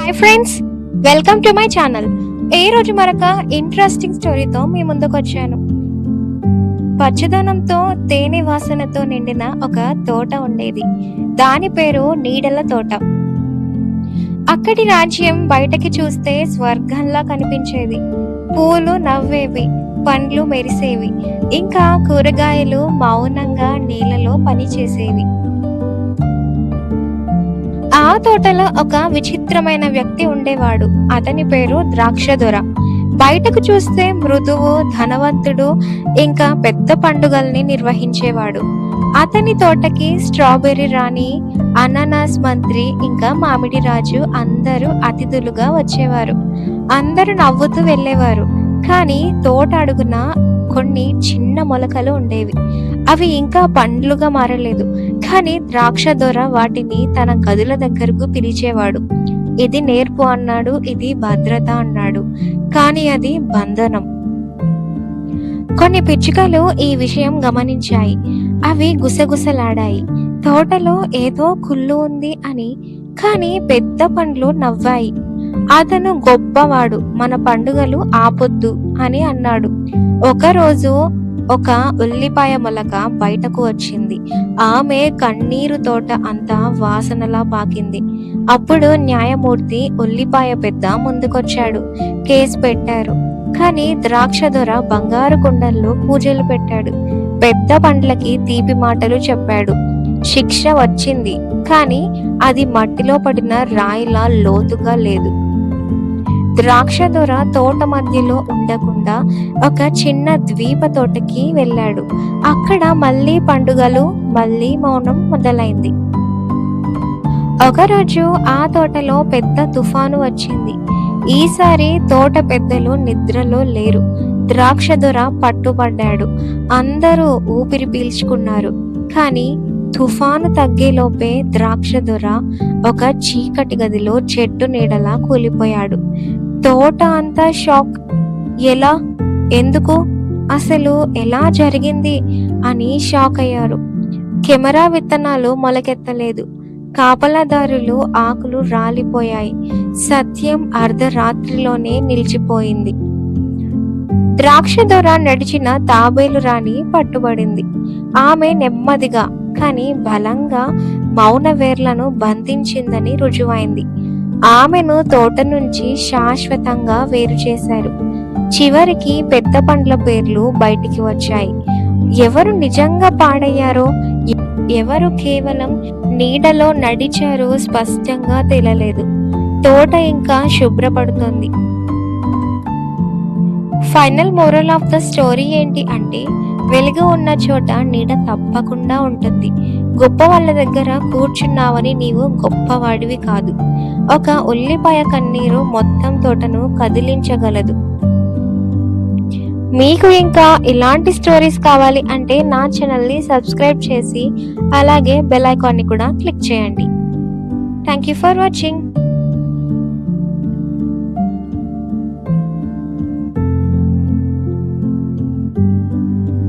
Hi friends, welcome to my channel. ఈ రోజు మరొక ఇంట్రెస్టింగ్ స్టోరీతో మీ ముందుకు వచ్చాను. పచ్చదనంతో తేనె వాసనతో నిండిన ఒక తోట ఉండేది. దాని పేరు నీడల తోట. అక్కడి రాజ్యం బయటకి చూస్తే స్వర్గంలా కనిపించేది. పూలు నవ్వేవి, పండ్లు మెరిసేవి, ఇంకా కూరగాయలు మౌనంగా నీళ్ళలో పనిచేసేవి. ఆ తోటలో ఒక విచిత్రమైన వ్యక్తి ఉండేవాడు. అతని పేరు ద్రాక్షదొర. బయటకు చూస్తే మృదువు, ధనవంతుడు, ఇంకా పెద్ద పండుగల్ని నిర్వహించేవాడు. అతని తోటకి స్ట్రాబెర్రీ రాణి, అనానాస్ మంత్రి, ఇంకా మామిడి రాజు అందరూ అతిథులుగా వచ్చేవారు. అందరూ నవ్వుతూ వెళ్ళేవారు. కానీ తోట అడుగున కొన్ని చిన్న మొలకలు ఉండేవి. అవి ఇంకా పండ్లుగా మారలేదు. కానీ ద్రాక్షదొర వాటిని తన గదుల దగ్గరకు పిలిచేవాడు. ఇది నేర్పు అన్నాడు, ఇది భద్రత అన్నాడు. కానీ అది బంధనం. కొన్ని పిచ్చుకలు ఈ విషయం గమనించాయి. అవి గుసగుసలాడాయి. తోటలో ఏదో కుళ్ళు ఉంది అని. కానీ పెద్ద పండ్లు నవ్వాయి. అతను గొప్పవాడు, మన పండుగలు ఆపొద్దు అని అన్నాడు. ఒకరోజు ఒక ఉల్లిపాయ మొలక బయటకు వచ్చింది. ఆమె కన్నీరు తోట అంతా వాసనలా పాకింది. అప్పుడు న్యాయమూర్తి ఉల్లిపాయ పెద్ద ముందుకొచ్చాడు. కేసు పెట్టారు. కానీ ద్రాక్షదొర బంగారు కుండల్లో పూజలు పెట్టాడు. పెద్ద పండ్లకి తీపి మాటలు చెప్పాడు. శిక్ష వచ్చింది. కానీ అది మట్టిలో పడిన రాయిలా లోతుగా లేదు. ద్రాక్షదొర తోట మధ్యలో ఉండకుండా ఒక చిన్న ద్వీప తోటకి వెళ్ళాడు. అక్కడ మళ్ళీ పండుగలు, మళ్ళీ మౌనం మొదలైంది. ఒకరోజు ఆ తోటలో పెద్ద తుఫాను వచ్చింది. ఈసారి తోట పెద్దలు నిద్రలో లేరు. ద్రాక్షదొర పట్టుబడ్డాడు. అందరూ ఊపిరి పీల్చుకున్నారు. కానీ తుఫాను తగ్గేలోపే ద్రాక్షదొర ఒక చీకటి గదిలో చెట్టు నీడలా కూలిపోయాడు. తోట అంతా షాక్. ఎలా, ఎందుకు, అసలు ఎలా జరిగింది అని షాక్ అయ్యారు. కెమెరా విత్తనాలు మొలకెత్తలేదు. కాపలాదారులు ఆకులు రాలిపోయాయి. సత్యం అర్ధరాత్రిలోనే నిలిచిపోయింది. ద్రాక్షదొర నడిచిన తాబేలు రాణి పట్టుబడింది. ఆమె నెమ్మదిగా కానీ బలంగా మౌన వేర్లను బంధించిందని రుజువైంది. ఆమెను తోట నుంచి శాశ్వతంగా వేరు చేశారు. చివరికి పెద్ద పండ్ల పేర్లు బయటికి వచ్చాయి. ఎవరు నిజంగా పాడయ్యారో, ఎవరు కేవలం నీడలో నడిచారో స్పష్టంగా తెలియలేదు. తోట ఇంకా శుభ్రపడుతుంది. Final moral of the story ఏంటి అంటే, వెలుగు ఉన్న చోట నీడ తప్పకుండా ఉంటుంది. గొప్ప వాళ్ళ దగ్గర కూర్చున్నావని నీవు గొప్పవాడివి కాదు. ఒక ఉల్లిపాయ కన్నీరు మొత్తం తోటను కదిలించగలదు. మీకు ఇంకా ఇలాంటి స్టోరీస్ కావాలి అంటే నా ఛానల్ని సబ్స్క్రైబ్ చేసి అలాగే బెల్ ఐకాన్ని కూడా క్లిక్ చేయండి. Thank you for watching.